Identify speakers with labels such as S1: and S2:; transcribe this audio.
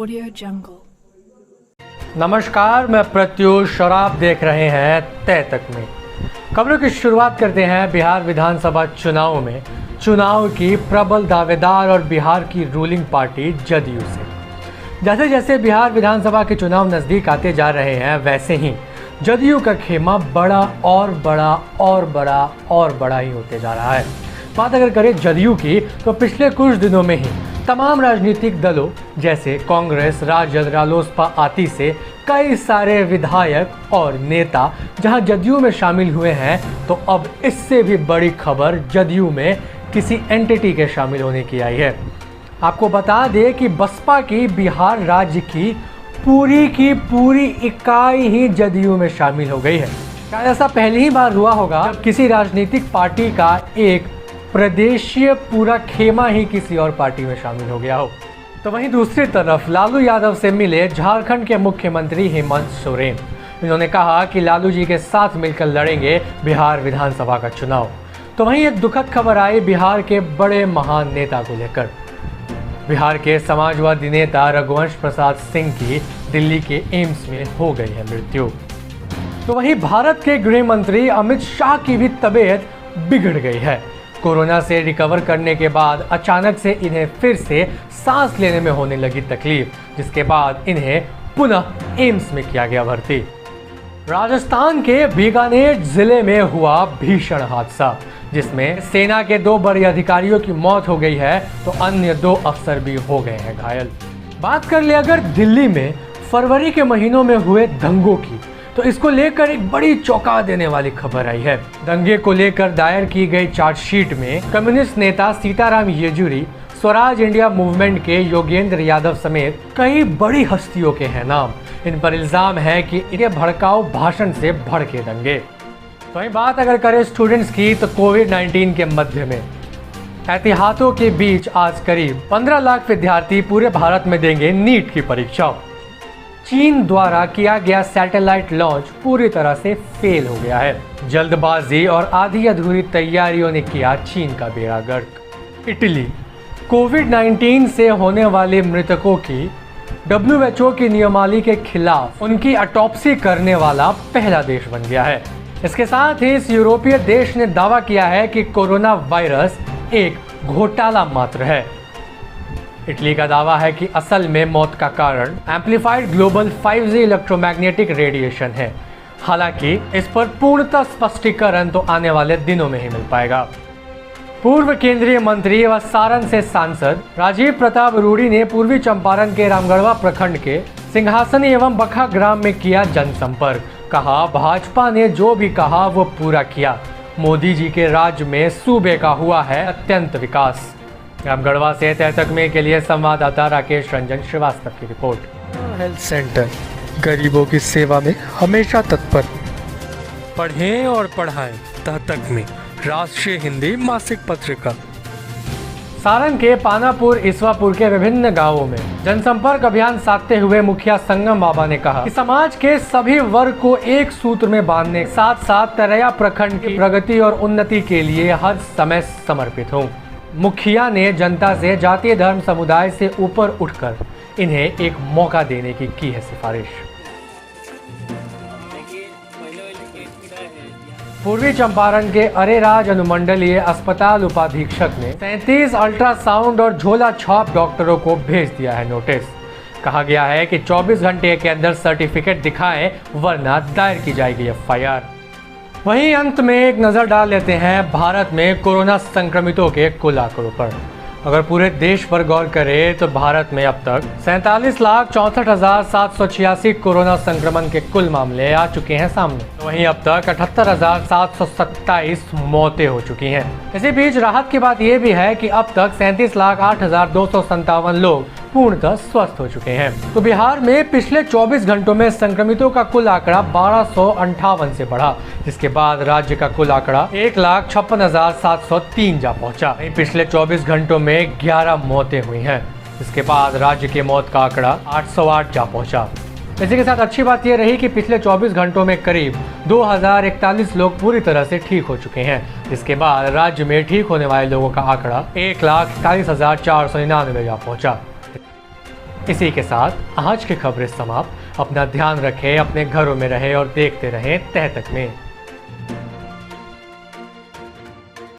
S1: Audio Jungle।
S2: नमस्कार, मैं प्रत्युष और आप देख रहे हैं तय तक में। खबरों की शुरुआत करते हैं बिहार विधानसभा चुनाव में चुनाव की प्रबल दावेदार और बिहार की रूलिंग पार्टी जदयू से। जैसे जैसे बिहार विधानसभा के चुनाव नज़दीक आते जा रहे हैं, वैसे ही जदयू का खेमा बड़ा और बड़ा और बड़ा और बड़ा ही होते जा रहा है। बात अगर करें जदयू की, तो पिछले कुछ दिनों में ही तमाम राजनीतिक दलों जैसे कांग्रेस, राजद, रालोसपा आदि से कई सारे विधायक और नेता जहां जदयू में शामिल हुए हैं, तो अब इससे भी बड़ी खबर जदयू में किसी एंटिटी के शामिल होने की आई है। आपको बता दें कि बसपा की बिहार राज्य की पूरी इकाई ही जदयू में शामिल हो गई है। शायद ऐसा पहली ही बार हुआ होगा जब किसी राजनीतिक पार्टी का एक प्रदेशीय पूरा खेमा ही किसी और पार्टी में शामिल हो गया हो। तो वहीं दूसरी तरफ लालू यादव से मिले झारखंड के मुख्यमंत्री हेमंत सोरेन। इन्होंने कहा कि लालू जी के साथ मिलकर लड़ेंगे बिहार विधानसभा का चुनाव। तो वहीं एक दुखद खबर आई बिहार के बड़े महान नेता को लेकर। बिहार के समाजवादी नेता रघुवंश प्रसाद सिंह की दिल्ली के एम्स में हो गई है मृत्यु। तो वहीं भारत के गृह मंत्री अमित शाह की भी तबीयत बिगड़ गई है। कोरोना से रिकवर करने के बाद अचानक से इन्हें फिर से सांस लेने में होने लगी तकलीफ, जिसके बाद इन्हें पुनः एम्स में किया गया भर्ती। राजस्थान के बीकानेर जिले में हुआ भीषण हादसा, जिसमें सेना के 2 बड़े अधिकारियों की मौत हो गई है, तो अन्य 2 अफसर भी हो गए हैं घायल। बात कर ले अगर दिल्ली में फरवरी के महीनों में हुए दंगों की, तो इसको लेकर एक बड़ी चौंका देने वाली खबर आई है। दंगे को लेकर दायर की गई चार्जशीट में कम्युनिस्ट नेता सीताराम येचुरी, स्वराज इंडिया मूवमेंट के योगेंद्र यादव समेत कई बड़ी हस्तियों के हैं नाम। इन पर इल्जाम है कि इनके भड़काऊ भाषण से भड़के दंगे। तो वहीं बात अगर करें स्टूडेंट्स की, तो कोविड-19 के मध्य में एहतियातों के बीच आज करीब 15 लाख विद्यार्थी पूरे भारत में देंगे नीट की परीक्षा। चीन द्वारा किया गया सैटेलाइट लॉन्च पूरी तरह से फेल हो गया है। जल्दबाजी और आधी अधूरी तैयारियों ने किया चीन का बेड़ा गर्क। इटली कोविड-19 से होने वाले मृतकों की WHO की नियमावली के खिलाफ उनकी ऑटोप्सी करने वाला पहला देश बन गया है। इसके साथ ही इस यूरोपीय देश ने दावा किया है कि कोरोना वायरस एक घोटाला मात्र है। इटली का दावा है कि असल में मौत का कारण amplified global 5G electromagnetic radiation है। हालांकि इस पर पूर्णतः स्पष्टीकरण तो आने वाले दिनों में ही मिल पाएगा। पूर्व केंद्रीय मंत्री व सारण से सांसद राजीव प्रताप रूडी ने पूर्वी चंपारण के रामगढ़वा प्रखंड के सिंहासनी एवं बखा ग्राम में किया जनसंपर्क। कहा, भाजपा ने जो भी कहा वो पूरा किया। मोदी जी के राज्य में सूबे का हुआ है अत्यंत विकास। रामगढ़वा से तय तक में के लिए संवाददाता राकेश रंजन श्रीवास्तव की रिपोर्ट।
S3: हेल्थ सेंटर गरीबों की सेवा में हमेशा तत्पर।
S2: पढ़ें और पढ़ाएं तय तक में, राष्ट्रीय हिंदी मासिक पत्रिका। सारण के पानापुर, ईसवापुर के विभिन्न गांवों में जनसंपर्क अभियान साधते हुए मुखिया संगम बाबा ने कहा कि समाज के सभी वर्ग को एक सूत्र में बांधने साथ साथ तरैया प्रखंड की प्रगति और उन्नति के लिए हर समय समर्पित हूँ। मुखिया ने जनता से जातीय धर्म समुदाय से ऊपर उठकर इन्हें एक मौका देने की है सिफारिश। पूर्वी चंपारण के अरेराज अनुमंडलीय अस्पताल उपाधीक्षक ने 37 अल्ट्रासाउंड और झोला छाप डॉक्टरों को भेज दिया है नोटिस। कहा गया है कि 24 घंटे के अंदर सर्टिफिकेट दिखाएं, वरना दायर की जाएगी FIR। वहीं अंत में एक नज़र डाल लेते हैं भारत में कोरोना संक्रमितों के कुल आंकड़ों पर। अगर पूरे देश पर गौर करें तो भारत में अब तक 47,64,786 कोरोना संक्रमण के कुल मामले आ चुके हैं सामने। वहीं अब तक 78,727 मौतें हो चुकी हैं। इसी बीच राहत की बात यह भी है कि अब तक 37,08,257 लोग पूर्णतः स्वस्थ हो चुके हैं। तो बिहार में पिछले 24 घंटों में संक्रमितों का कुल आंकड़ा 1258 से बढ़ा, जिसके बाद राज्य का कुल आंकड़ा 1,56,703 जा पहुंचा। पिछले 24 घंटों में 11 मौतें हुई हैं, जिसके बाद राज्य के मौत का आंकड़ा 808 जा पहुंचा। इसी के साथ अच्छी बात यह रही कि पिछले 24 घंटों में करीब 2041 लोग पूरी तरह से ठीक हो चुके हैं, जिसके बाद राज्य में ठीक होने वाले लोगों का आंकड़ा 1,41,499 जा पहुंचा। इसी के साथ आज की खबरें समाप्त। अपना ध्यान रखें, अपने घरों में रहें और देखते रहें तह तक में।